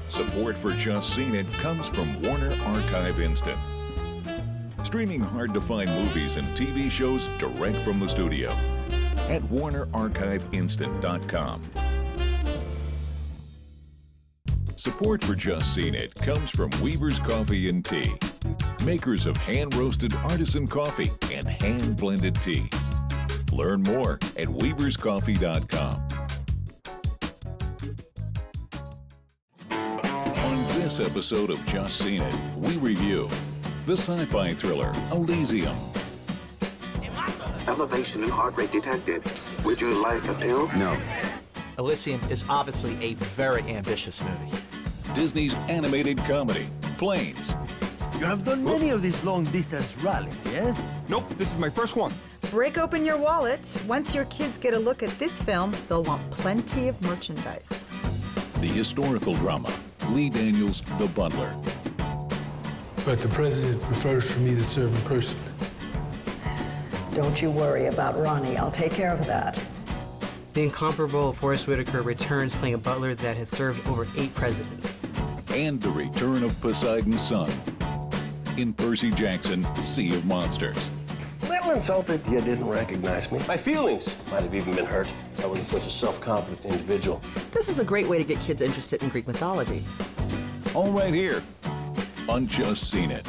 Support for Just Seen It comes from Warner Archive Instant. Streaming hard-to-find movies and TV shows direct from the studio at WarnerArchiveInstant.com. Support for Just Seen It comes from Weaver's Coffee and Tea, makers of hand-roasted artisan coffee and hand-blended tea. Learn more at weaverscoffee.com. On this episode of Just Seen It, we review the sci-fi thriller Elysium. Elevation in heart rate detected. Would you like a pill? No. Elysium is obviously a very ambitious movie. Disney's animated comedy, Planes. You have done many of these long-distance rallies, yes? Nope, this is my first one. Break open your wallet. Once your kids get a look at this film, they'll want plenty of merchandise. The historical drama, DANIEL'S The Butler. But the president prefers for me to serve in person. Don't you worry about Ronnie. I'll take care of that. The incomparable Forrest Whitaker returns playing a butler that has served over 8 presidents. And the return of Poseidon's son in Percy Jackson, Sea of Monsters. A little insulted you didn't recognize me. My feelings might have even been hurt. I wasn't such a self-confident individual. This is a great way to get kids interested in Greek mythology. All right here on Just Seen It.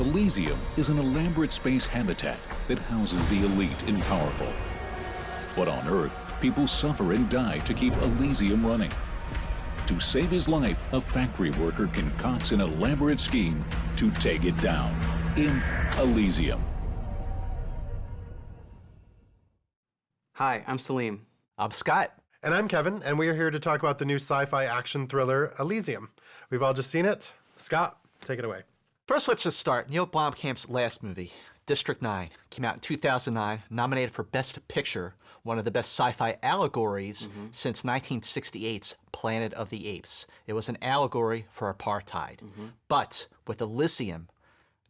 Elysium is an elaborate space habitat that houses the elite and powerful. But on Earth, people suffer and die to keep Elysium running. To save his life, a factory worker concocts an elaborate scheme to take it down in Elysium. Hi, I'm Salim. I'm Scott. And I'm Kevin, and we are here to talk about the new sci-fi action thriller Elysium. We've all just seen it. Scott, take it away. First, let's just start. Neil Blomkamp's last movie, District 9, came out in 2009, nominated for Best Picture, one of the best sci-fi allegories since 1968's Planet of the Apes. It was an allegory for apartheid. But with Elysium,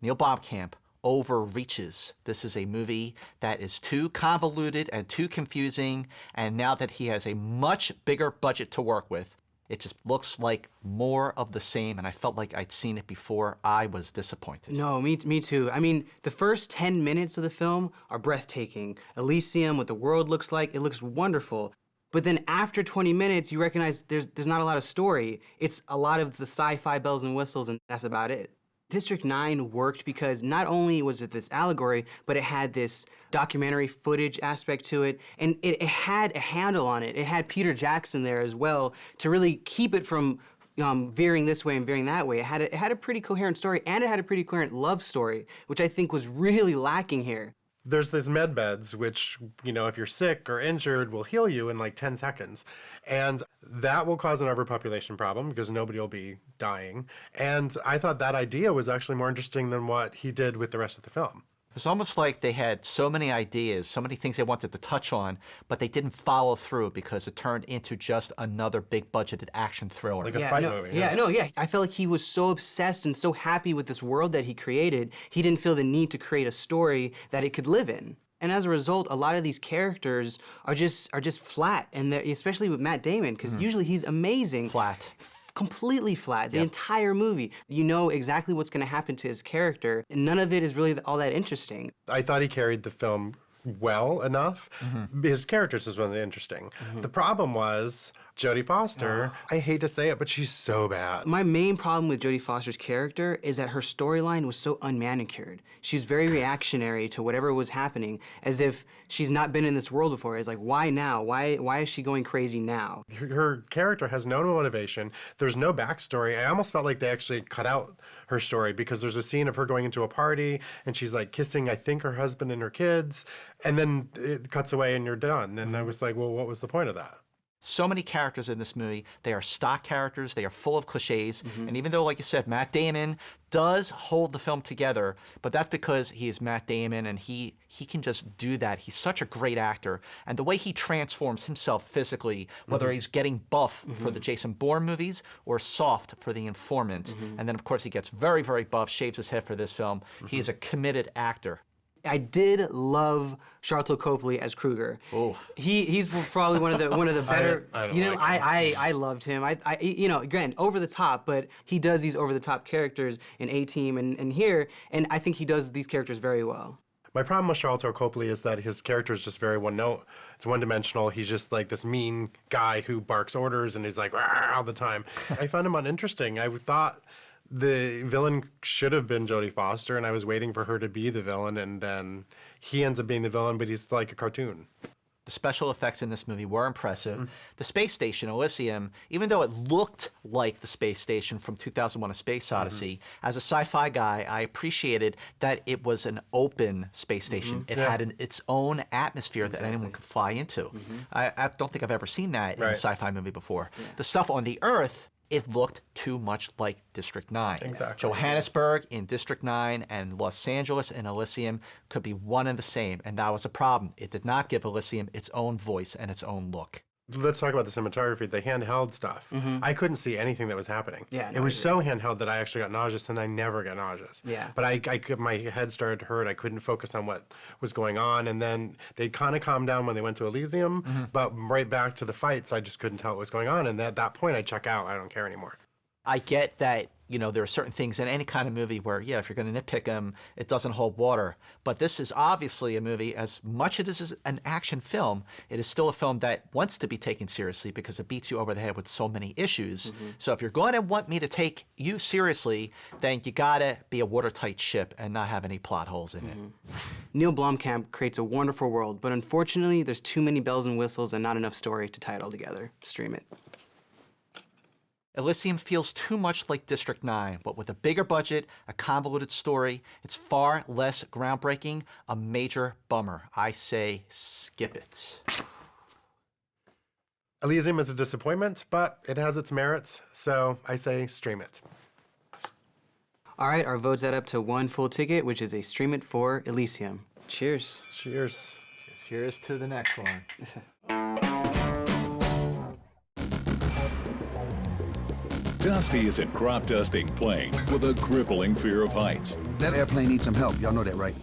Neil Blomkamp overreaches. This is a movie that is too convoluted and too confusing, and now that he has a much bigger budget to work with, it just looks like more of the same, and I felt like I'd seen it before. I was disappointed. No, me too. I mean, the first 10 minutes of the film are breathtaking. Elysium, what the world looks like, it looks wonderful. But then after 20 minutes, you recognize there's not a lot of story. It's a lot of the sci-fi bells and whistles, and that's about it. District 9 worked because not only was it this allegory, but it had this documentary footage aspect to it, and it had a handle on it. It had Peter Jackson there as well to really keep it from veering this way and veering that way. It had a pretty coherent story, and it had a pretty coherent love story, which I think was really lacking here. There's these med beds, which, you know, if you're sick or injured, will heal you in like 10 seconds. And that will cause an overpopulation problem because nobody will be dying. And I thought that idea was actually more interesting than what he did with the rest of the film. It's almost like they had so many ideas, so many things they wanted to touch on, but they didn't follow through because it turned into just another big budgeted action thriller. Like a fight movie. Yeah. I felt like he was so obsessed and so happy with this world that he created, he didn't feel the need to create a story that it could live in. And as a result, a lot of these characters are just flat, and especially with Matt Damon, because usually he's amazing. Flat. Completely flat, the entire movie. You know exactly what's gonna happen to his character, and none of it is really all that interesting. I thought he carried the film well enough. His characters just wasn't interesting. The problem was Jodie Foster. I hate to say it, but she's so bad. My main problem with Jodie Foster's character is that her storyline was so unmanicured. She was very reactionary to whatever was happening, as if she's not been in this world before. It's like, why now? Why is she going crazy now? Her character has no motivation. There's no backstory. I almost felt like they actually cut out her story because there's a scene of her going into a party and she's like kissing, I think, her husband and her kids, and then it cuts away and you're done. And I was like, well, what was the point of that? So many characters in this movie. They are stock characters. They are full of cliches. And even though, like you said, Matt Damon does hold the film together, but that's because he is Matt Damon and he can just do that. He's such a great actor. And the way he transforms himself physically, whether he's getting buff for the Jason Bourne movies or soft for The Informant. And then, of course, he gets very, very buff, shaves his head for this film. He is a committed actor. I did love Sharlto Copley as Kruger. Oh, he's probably one of the better. I don't you know, like him. I loved him. You know, granted, over the top, but he does these over the top characters in A-Team and here, and I think he does these characters very well. My problem with Sharlto Copley is that his character is just very one note. It's one dimensional. He's just like this mean guy who barks orders and he's like "Rah," all the time. I found him uninteresting. I thought the villain should have been Jodie Foster, and I was waiting for her to be the villain, and then he ends up being the villain, but he's like a cartoon. The special effects in this movie were impressive. The space station, Elysium, even though it looked like the space station from 2001: A Space Odyssey, as a sci-fi guy, I appreciated that it was an open space station. It had its own atmosphere that anyone could fly into. I don't think I've ever seen that in a sci-fi movie before. The stuff on the Earth, it looked too much like District 9. Exactly. Johannesburg in District 9 and Los Angeles in Elysium could be one and the same, and that was a problem. It did not give Elysium its own voice and its own look. Let's talk about the cinematography, the handheld stuff. I couldn't see anything that was happening. Yeah, it was so handheld that I actually got nauseous, and I never got nauseous. Yeah. But my head started to hurt. I couldn't focus on what was going on, and then they kind of calmed down when they went to Elysium, but right back to the fights, I just couldn't tell what was going on, and at that point, I check out. I don't care anymore. I get that, you know, there are certain things in any kind of movie where, yeah, if you're going to nitpick them, it doesn't hold water. But this is obviously a movie, as much as it is an action film, it is still a film that wants to be taken seriously because it beats you over the head with so many issues. So if you're going to want me to take you seriously, then you got to be a watertight ship and not have any plot holes in it. Neil Blomkamp creates a wonderful world, but unfortunately, there's too many bells and whistles and not enough story to tie it all together. Stream it. Elysium feels too much like District 9, but with a bigger budget, a convoluted story, it's far less groundbreaking, a major bummer. I say skip it. Elysium is a disappointment, but it has its merits, so I say stream it. All right, our votes add up to 1 full ticket, which is a stream it for Elysium. Cheers. Cheers. Cheers to the next one. Dusty is a crop dusting plane with a crippling fear of heights. That airplane needs some help. Y'all know that, right?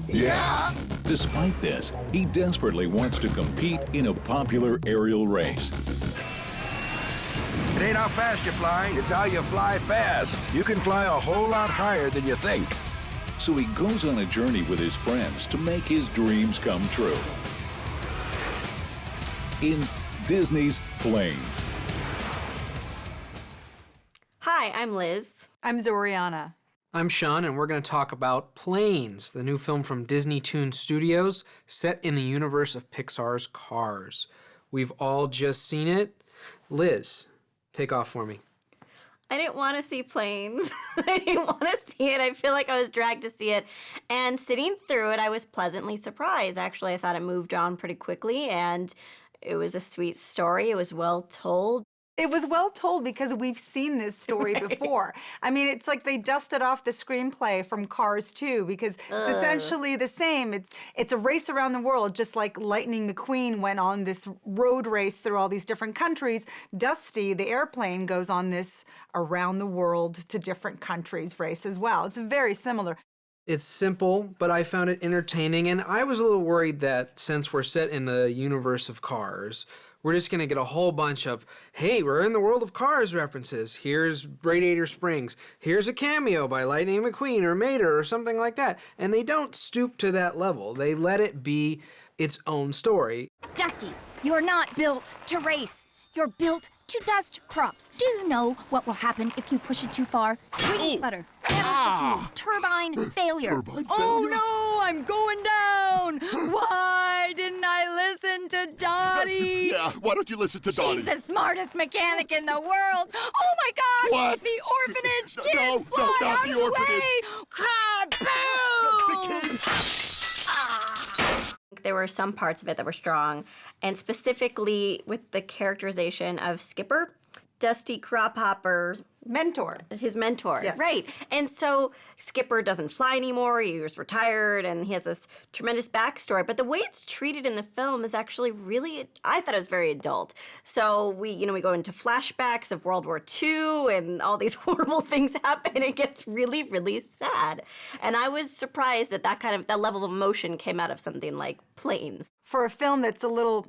Yeah! Despite this, he desperately wants to compete in a popular aerial race. It ain't how fast you're flying, it's how you fly fast. You can fly a whole lot higher than you think. So he goes on a journey with his friends to make his dreams come true. In Disney's Planes. Hi, I'm Liz. I'm Zoriana. I'm Sean, and we're going to talk about Planes, the new film from Disney Toon Studios, set in the universe of Pixar's Cars. We've all just seen it. Liz, take off for me. I didn't want to see Planes. I didn't want to see it. I feel like I was dragged to see it. And sitting through it, I was pleasantly surprised. Actually, I thought it moved on pretty quickly, and it was a sweet story. It was well told. It was well told because we've seen this story before. I mean, it's like they dusted off the screenplay from Cars 2 because it's essentially the same. It's a race around the world, just like Lightning McQueen went on this road race through all these different countries. Dusty, the airplane, goes on this around the world to different countries race as well. It's very similar. It's simple, but I found it entertaining, and I was a little worried that since we're set in the universe of Cars, we're just going to get a whole bunch of, hey, we're in the world of Cars references. Here's Radiator Springs. Here's a cameo by Lightning McQueen or Mater or something like that. And they don't stoop to that level. They let it be its own story. Dusty, you're not built to race. You're built to dust crops. Do you know what will happen if you push it too far? Wing flutter, fatigue, turbine failure. Oh no, I'm going down! Why didn't I listen to Dottie? Yeah, why don't you listen to Dottie? She's the smartest mechanic in the world. Oh my gosh! What? The orphanage kids fly not out the of the orphanage. way! Kaboom! The kids! there were some parts of it that were strong, and specifically with the characterization of Skipper, Dusty Crophopper's mentor. His mentor, Yes. right. And so Skipper doesn't fly anymore, he was retired, and he has this tremendous backstory. But the way it's treated in the film is actually really, I thought it was very adult. So we go into flashbacks of World War II, and all these horrible things happen. It gets really, really sad. And I was surprised that that level of emotion came out of something like Planes. For a film that's a little,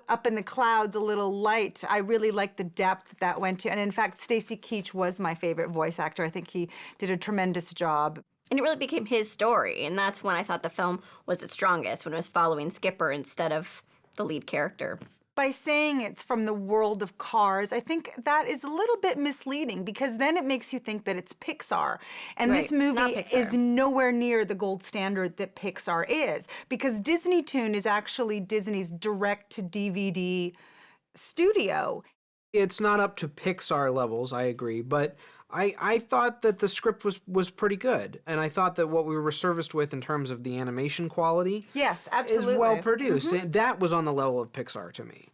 up in the clouds, a little light, I really like the depth that went to. And in fact, Stacy Keach was my favorite voice actor. I think he did a tremendous job. And it really became his story. And that's when I thought the film was its strongest, when it was following Skipper instead of the lead character. By saying it's from the world of Cars, I think that is a little bit misleading, because then it makes you think that it's Pixar. And Right, this movie not Pixar. is nowhere near the gold standard that Pixar is, because Disney Toon is actually Disney's direct-to-DVD studio. It's not up to Pixar levels, I agree, but I thought that the script was pretty good, and I thought that what we were serviced with in terms of the animation quality Yes, absolutely. is well produced. And that was on the level of Pixar to me.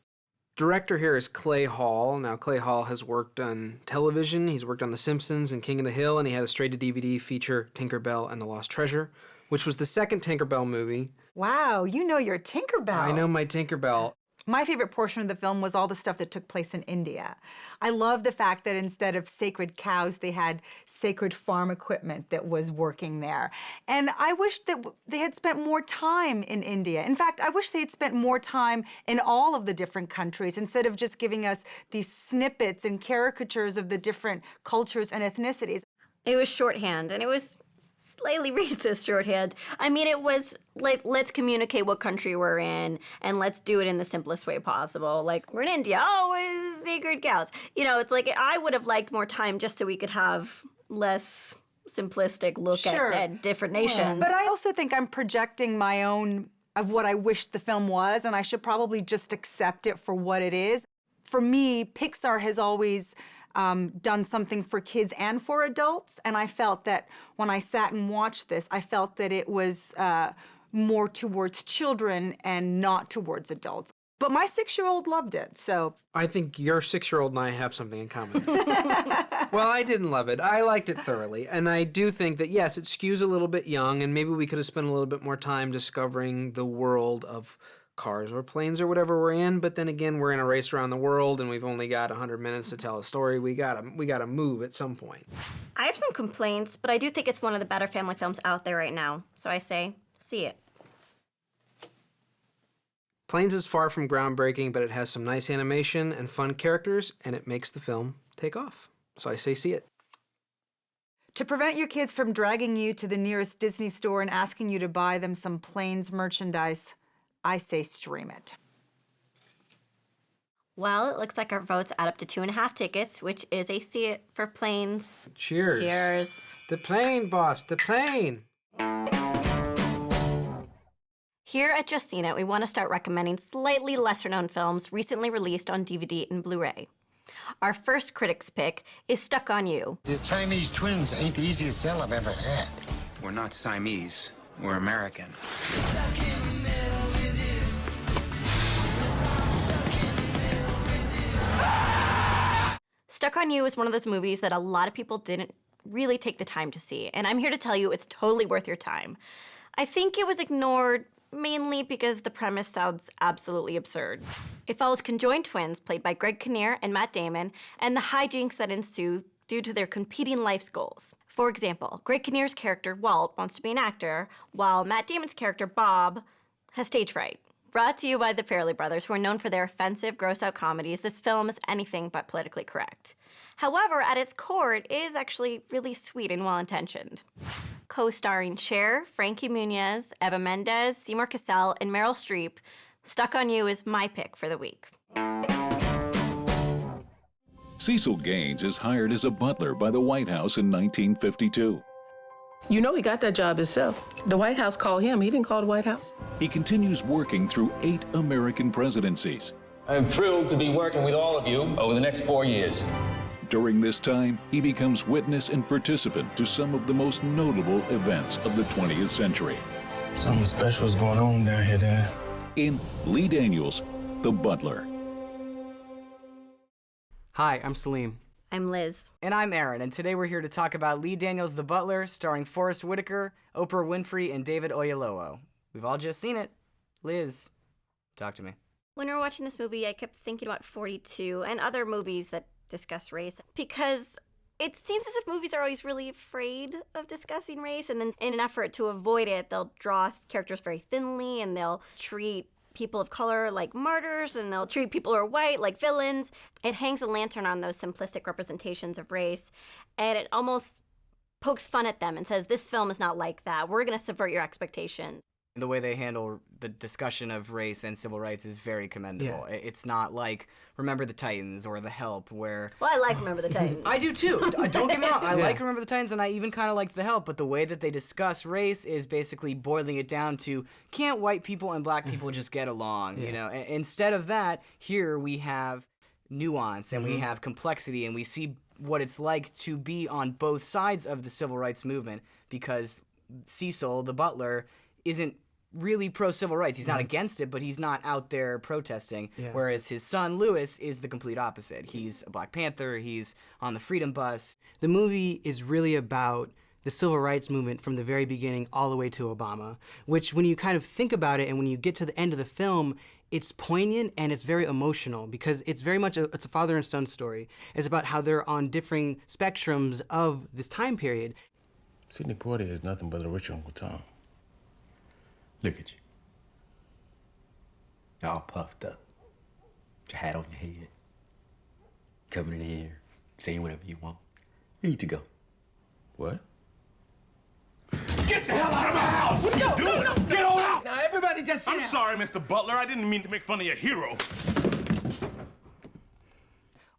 Director here is Clay Hall. Now, Clay Hall has worked on television. He's worked on The Simpsons and King of the Hill, and he had a straight-to-DVD feature, Tinkerbell and the Lost Treasure, which was the second Tinkerbell movie. Wow, you know your Tinkerbell. I know my Tinkerbell. My favorite portion of the film was all the stuff that took place in India. I love the fact that instead of sacred cows, they had sacred farm equipment that was working there. And I wish that they had spent more time in India. In fact, I wish they had spent more time in all of the different countries instead of just giving us these snippets and caricatures of the different cultures and ethnicities. It was shorthand, and it was slightly racist shorthand. I mean, it was like, let's communicate what country we're in, and let's do it in the simplest way possible. Like, we're in India, it's sacred cows. It's like, I would have liked more time just so we could have less simplistic look at different nations. Yeah. But I also think I'm projecting my own of what I wish the film was, and I should probably just accept it for what it is. For me, Pixar has always done something for kids and for adults, and I felt that when I sat and watched this, I felt that it was more towards children and not towards adults. But my 6-year-old loved it, so. I think your 6-year-old and I have something in common. Well, I didn't love it. I liked it thoroughly, and I do think that, yes, it skews a little bit young, and maybe we could have spent a little bit more time discovering the world of Cars or Planes or whatever we're in, but then again, we're in a race around the world, and we've only got 100 minutes to tell a story. We gotta move at some point. I have some complaints, but I do think it's one of the better family films out there right now. So I say, see it. Planes is far from groundbreaking, but it has some nice animation and fun characters, and it makes the film take off. So I say see it. To prevent your kids from dragging you to the nearest Disney store and asking you to buy them some Planes merchandise, I say stream it. Well, it looks like our votes add up to 2.5 tickets, which is a see it for Planes. Cheers. Cheers. The plane, boss, the plane. Here at Just Seen It, we want to start recommending slightly lesser-known films recently released on DVD and Blu-ray. Our first critic's pick is Stuck on You. The Siamese twins ain't the easiest sell I've ever had. We're not Siamese. We're American. Stuck on You is one of those movies that a lot of people didn't really take the time to see, and I'm here to tell you it's totally worth your time. I think it was ignored mainly because the premise sounds absolutely absurd. It follows conjoined twins played by Greg Kinnear and Matt Damon, and the hijinks that ensue due to their competing life's goals. For example, Greg Kinnear's character, Walt, wants to be an actor, while Matt Damon's character, Bob, has stage fright. Brought to you by the Farrelly Brothers, who are known for their offensive, gross-out comedies, this film is anything but politically correct. However, at its core, it is actually really sweet and well-intentioned. Co-starring Cher, Frankie Muniz, Eva Mendes, Seymour Cassel, and Meryl Streep, Stuck on You is my pick for the week. Cecil Gaines is hired as a butler by the White House in 1952. You know he got that job himself. The White House called him. He didn't call the White House. He continues working through 8 American presidencies. I'm thrilled to be working with all of you over the next 4 years. During this time, he becomes witness and participant to some of the most notable events of the 20th century. Something special is going on down here, Dad. In Lee Daniels' The Butler. Hi, I'm Salim. I'm Liz. And I'm Aaron, and today we're here to talk about Lee Daniels' The Butler, starring Forrest Whitaker, Oprah Winfrey, and David Oyelowo. We've all just seen it. Liz, talk to me. When we were watching this movie, I kept thinking about 42 and other movies that discuss race, because it seems as if movies are always really afraid of discussing race, and then in an effort to avoid it, they'll draw characters very thinly, and they'll treat people of color like martyrs, and they'll treat people who are white like villains. It hangs a lantern on those simplistic representations of race, and it almost pokes fun at them and says, this film is not like that. We're going to subvert your expectations. The way they handle the discussion of race and civil rights is very commendable. Yeah. It's not like Remember the Titans or The Help, where... Well, I like Remember the Titans. I do too. Don't get me wrong. I like Remember the Titans, and I even kind of like The Help, but the way that they discuss race is basically boiling it down to, can't white people and black people just get along? You know, instead of that, here we have nuance, and we have complexity, and we see what it's like to be on both sides of the civil rights movement, because Cecil, the butler, isn't really pro-civil rights. He's not against it, but he's not out there protesting, whereas his son, Lewis, is the complete opposite. He's a Black Panther, he's on the Freedom Bus. The movie is really about the civil rights movement from the very beginning all the way to Obama, which when you kind of think about it and when you get to the end of the film, it's poignant and it's very emotional, because it's very much it's a father and son story. It's about how they're on differing spectrums of this time period. Sidney Poitier is nothing but a rich Uncle Tom. Look at you. All puffed up. With your hat on your head. Coming in here, saying whatever you want. You need to go. What? Get the hell out of my house! What are you doing? No. Get on out! Now, everybody just sit I'm down. sorry, Mr. Butler. I didn't mean to make fun of your hero.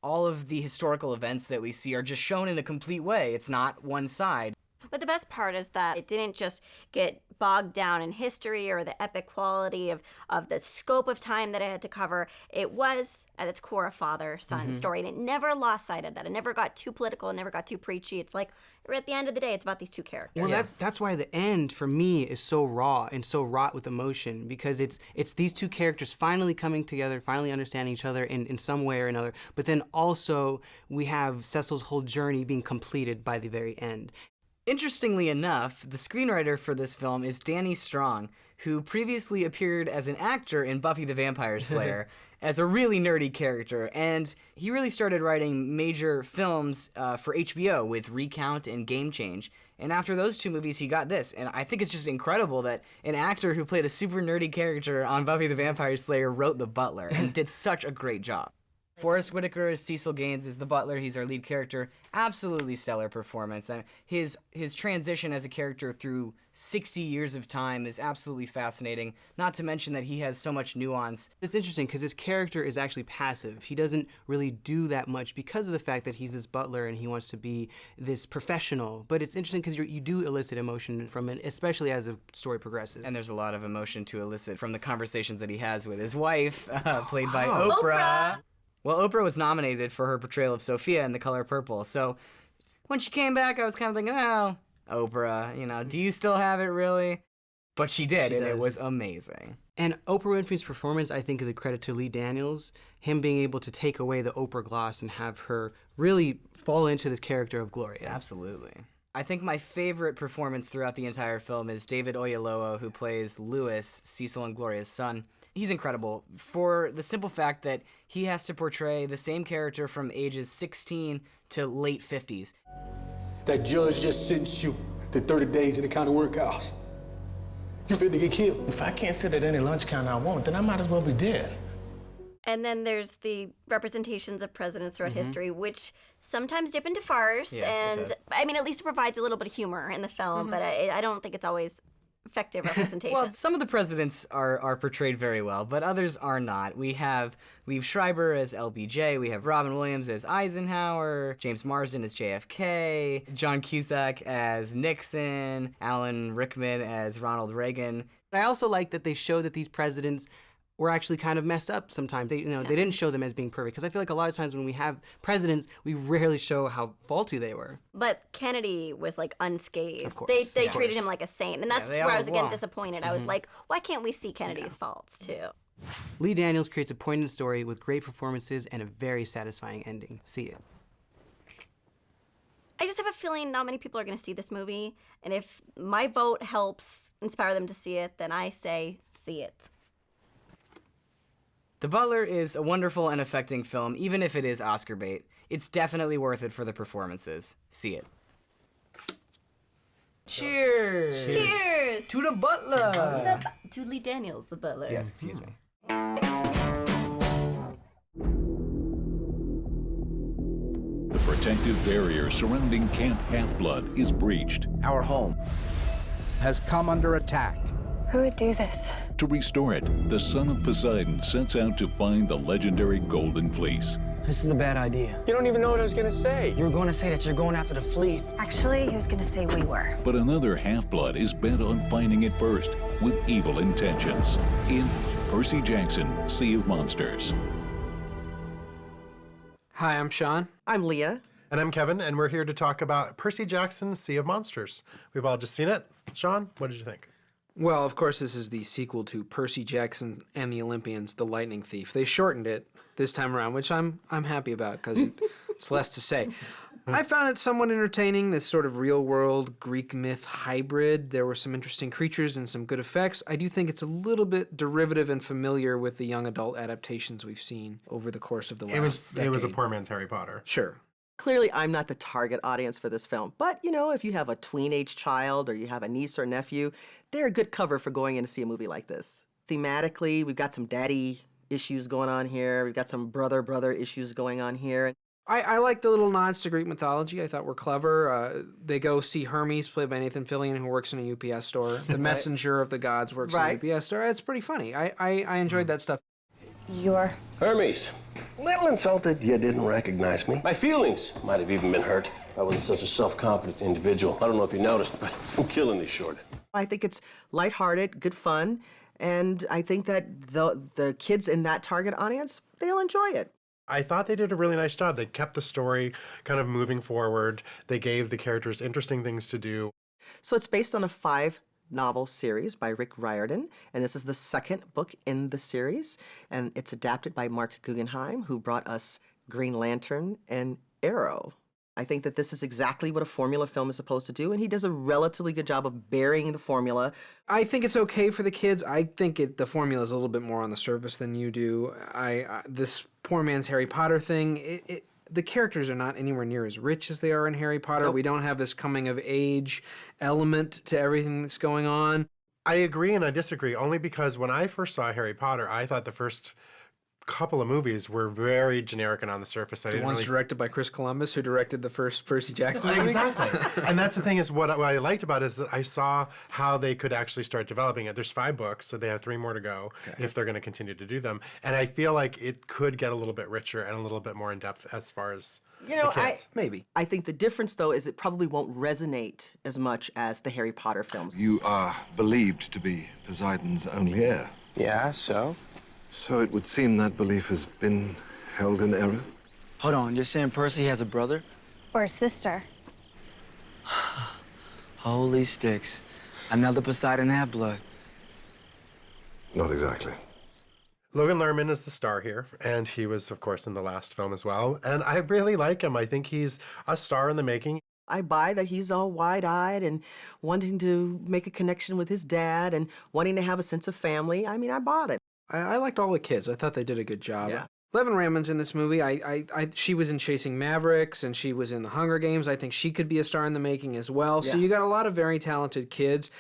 All of the historical events that we see are just shown in a complete way. It's not one side. But the best part is that it didn't just get bogged down in history or the epic quality of the scope of time that it had to cover. It was, at its core, a father-son story, and it never lost sight of that. It never got too political, it never got too preachy. It's like, at the end of the day, it's about these two characters. Well, that's why the end, for me, is so raw and so wrought with emotion, because it's these two characters finally coming together, finally understanding each other in some way or another, but then also we have Cecil's whole journey being completed by the very end. Interestingly enough, the screenwriter for this film is Danny Strong, who previously appeared as an actor in Buffy the Vampire Slayer as a really nerdy character, and he really started writing major films for HBO with Recount and Game Change. And after those two movies, he got this, and I think it's just incredible that an actor who played a super nerdy character on Buffy the Vampire Slayer wrote The Butler, and did such a great job. Forrest Whitaker as Cecil Gaines is the butler. He's our lead character. Absolutely stellar performance. His transition as a character through 60 years of time is absolutely fascinating, not to mention that he has so much nuance. It's interesting because his character is actually passive. He doesn't really do that much because of the fact that he's this butler and he wants to be this professional. But it's interesting because you do elicit emotion from it, especially as the story progresses. And there's a lot of emotion to elicit from the conversations that he has with his wife, played by Oprah. Well, Oprah was nominated for her portrayal of Sophia in The Color Purple, so when she came back, I was kind of thinking, oh, Oprah, do you still have it, really? But she did, and it was amazing. And Oprah Winfrey's performance, I think, is a credit to Lee Daniels, him being able to take away the Oprah gloss and have her really fall into this character of Gloria. Absolutely. I think my favorite performance throughout the entire film is David Oyelowo, who plays Lewis, Cecil and Gloria's son. He's incredible for the simple fact that he has to portray the same character from ages 16 to late 50s. That judge just sentenced you to 30 days in the county workhouse. You finna get killed. If I can't sit at any lunch counter I want, then I might as well be dead. And then there's the representations of presidents throughout history, which sometimes dip into farce. And I mean, at least it provides a little bit of humor in the film, but I don't think it's always effective representation. Well, some of the presidents are portrayed very well, but others are not. We have Liev Schreiber as LBJ, we have Robin Williams as Eisenhower, James Marsden as JFK, John Cusack as Nixon, Alan Rickman as Ronald Reagan. I also like that they show that these presidents were actually kind of messed up sometimes. They didn't show them as being perfect, because I feel like a lot of times when we have presidents, we rarely show how faulty they were. But Kennedy was like unscathed. Of course. They Of treated course. him like a saint, and that's they where I all was again were. disappointed. I was like, why can't we see Kennedy's faults too? Lee Daniels creates a poignant story with great performances and a very satisfying ending. See it. I just have a feeling not many people are going to see this movie, and if my vote helps inspire them to see it, then I say see it. The Butler is a wonderful and affecting film, even if it is Oscar bait. It's definitely worth it for the performances. See it. Cheers! Cheers! To the Butler! To Lee Daniels, the Butler. Yes, excuse me. The protective barrier surrounding Camp Half-Blood is breached. Our home has come under attack. Who would do this? To restore it, the son of Poseidon sets out to find the legendary Golden Fleece. This is a bad idea. You don't even know what I was gonna say. You were going to say that you're going after the fleece. Actually, he was going to say we were. But another Half-Blood is bent on finding it first, with evil intentions. In Percy Jackson, Sea of Monsters. Hi, I'm Sean. I'm Leah. And I'm Kevin, and we're here to talk about Percy Jackson's Sea of Monsters. We've all just seen it. Sean, what did you think? Well, of course, this is the sequel to Percy Jackson and the Olympians, The Lightning Thief. They shortened it this time around, which I'm happy about because it's less to say. I found it somewhat entertaining, this sort of real-world Greek myth hybrid. There were some interesting creatures and some good effects. I do think it's a little bit derivative and familiar with the young adult adaptations we've seen over the course of the last decade. It was a poor man's Harry Potter. Sure. Clearly, I'm not the target audience for this film, but if you have a tween-age child or you have a niece or nephew, they're a good cover for going in to see a movie like this. Thematically, we've got some daddy issues going on here. We've got some brother issues going on here. I like the little nods to Greek mythology. I thought were clever. They go see Hermes, played by Nathan Fillion, who works in a UPS store. The messenger of the gods works in a UPS store. It's pretty funny. I enjoyed that stuff. You're... Hermes. Little insulted you didn't recognize me. My feelings might have even been hurt. I wasn't such a self-confident individual. I don't know if you noticed, but I'm killing these shorts. I think it's lighthearted, good fun, and I think that the kids in that target audience, they'll enjoy it. I thought they did a really nice job. They kept the story kind of moving forward. They gave the characters interesting things to do. So it's based on a 5-novel series by Rick Riordan, and this is the second book in the series, and it's adapted by Mark Guggenheim, who brought us Green Lantern and Arrow. I think that this is exactly what a formula film is supposed to do, and he does a relatively good job of burying the formula. I think it's okay for the kids. I think the formula is a little bit more on the surface than you do. This poor man's Harry Potter thing, the characters are not anywhere near as rich as they are in Harry Potter. Nope. We don't have this coming-of-age element to everything that's going on. I agree and I disagree, only because when I first saw Harry Potter, I thought the first couple of movies were very generic and on the surface. The ones directed by Chris Columbus, who directed the first Percy Jackson movie? Exactly. And that's the thing is what I liked about it is that I saw how they could actually start developing it. There's 5 books, so they have 3 more to go if they're going to continue to do them. And I feel like it could get a little bit richer and a little bit more in depth as far as the kids. Maybe. I think the difference, though, is it probably won't resonate as much as the Harry Potter films. You are believed to be Poseidon's only heir. Yeah, so? So it would seem that belief has been held in error? Hold on, you're saying Percy has a brother? Or a sister. Holy sticks. Another Poseidon half-blood. Not exactly. Logan Lerman is the star here, and he was, of course, in the last film as well. And I really like him. I think he's a star in the making. I buy that he's all wide-eyed and wanting to make a connection with his dad and wanting to have a sense of family. I mean, I bought it. I liked all the kids. I thought they did a good job. Yeah. Levin Ramon's in this movie. She was in Chasing Mavericks, and she was in The Hunger Games. I think she could be a star in the making as well. So you got a lot of very talented kids.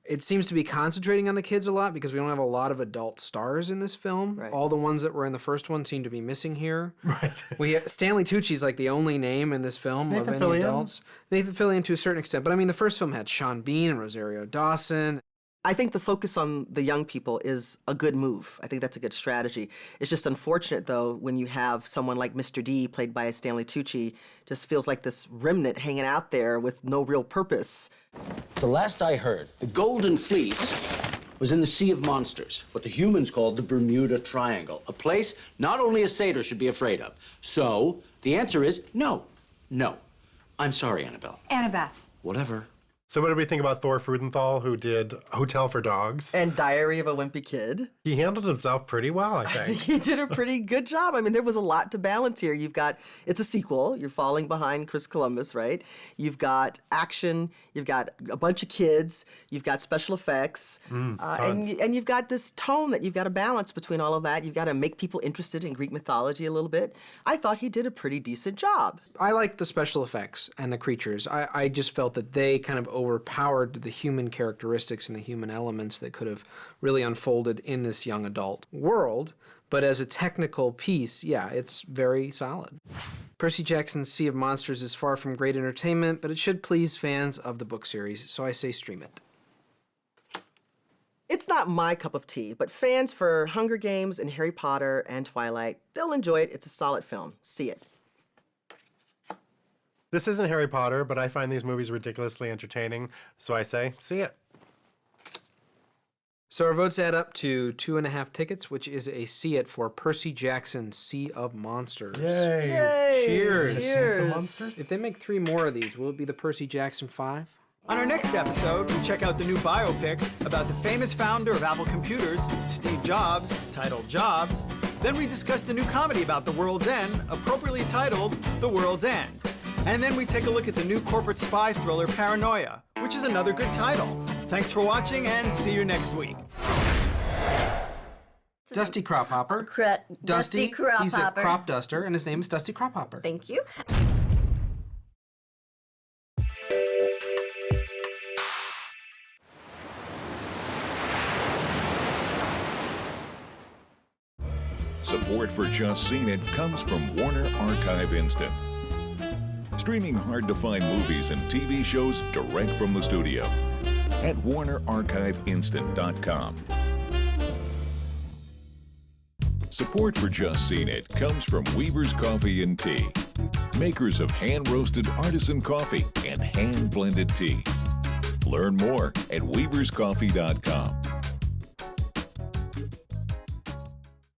It seems to be concentrating on the kids a lot because we don't have a lot of adult stars in this film. Right. All the ones that were in the first one seem to be missing here. Right. Stanley Tucci's like the only name in this film of any adults. Nathan Fillion to a certain extent. But I mean, the first film had Sean Bean and Rosario Dawson. I think the focus on the young people is a good move. I think that's a good strategy. It's just unfortunate, though, when you have someone like Mr. D, played by Stanley Tucci, just feels like this remnant hanging out there with no real purpose. The last I heard, the Golden Fleece was in the Sea of Monsters, what the humans called the Bermuda Triangle, a place not only a satyr should be afraid of. So, the answer is no. No. I'm sorry, Annabelle. Annabeth. Whatever. So what did we think about Thor Freudenthal, who did Hotel for Dogs? And Diary of a Wimpy Kid. He handled himself pretty well, I I think. think he did a pretty good job. I mean, there was a lot to balance here. It's a sequel. You're falling behind Chris Columbus, right? You've got action. You've got a bunch of kids. You've got special effects. And you've got this tone that you've got to balance between all of that. You've got to make people interested in Greek mythology a little bit. I thought he did a pretty decent job. I liked the special effects and the creatures. I just felt that they kind of overpowered the human characteristics and the human elements that could have really unfolded in this young adult world. But as a technical piece, yeah, it's very solid. Percy Jackson's Sea of Monsters is far from great entertainment, but it should please fans of the book series, so I say stream it. It's not my cup of tea, but fans for Hunger Games and Harry Potter and Twilight, they'll enjoy it. It's a solid film. See it. This isn't Harry Potter, but I find these movies ridiculously entertaining, so I say, see it. So our votes add up to 2.5 tickets, which is a see it for Percy Jackson, Sea of Monsters. Yay! Yay! Cheers! Cheers! If they make 3 more of these, will it be the Percy Jackson 5? On our next episode, we check out the new biopic about the famous founder of Apple Computers, Steve Jobs, titled Jobs. Then we discuss the new comedy about the world's end, appropriately titled The World's End. And then we take a look at the new corporate spy thriller Paranoia, which is another good title. Thanks for watching, and see you next week. Dusty Crop Hopper. Dusty Crop He's a Hopper. crop duster, and his name is Dusty Crop Hopper. Thank you. Support for Just Seen It comes from Warner Archive Instant. Streaming hard-to-find movies and TV shows direct from the studio at WarnerArchiveInstant.com. Support for Just Seen It comes from Weaver's Coffee and Tea, makers of hand-roasted artisan coffee and hand-blended tea. Learn more at weaverscoffee.com.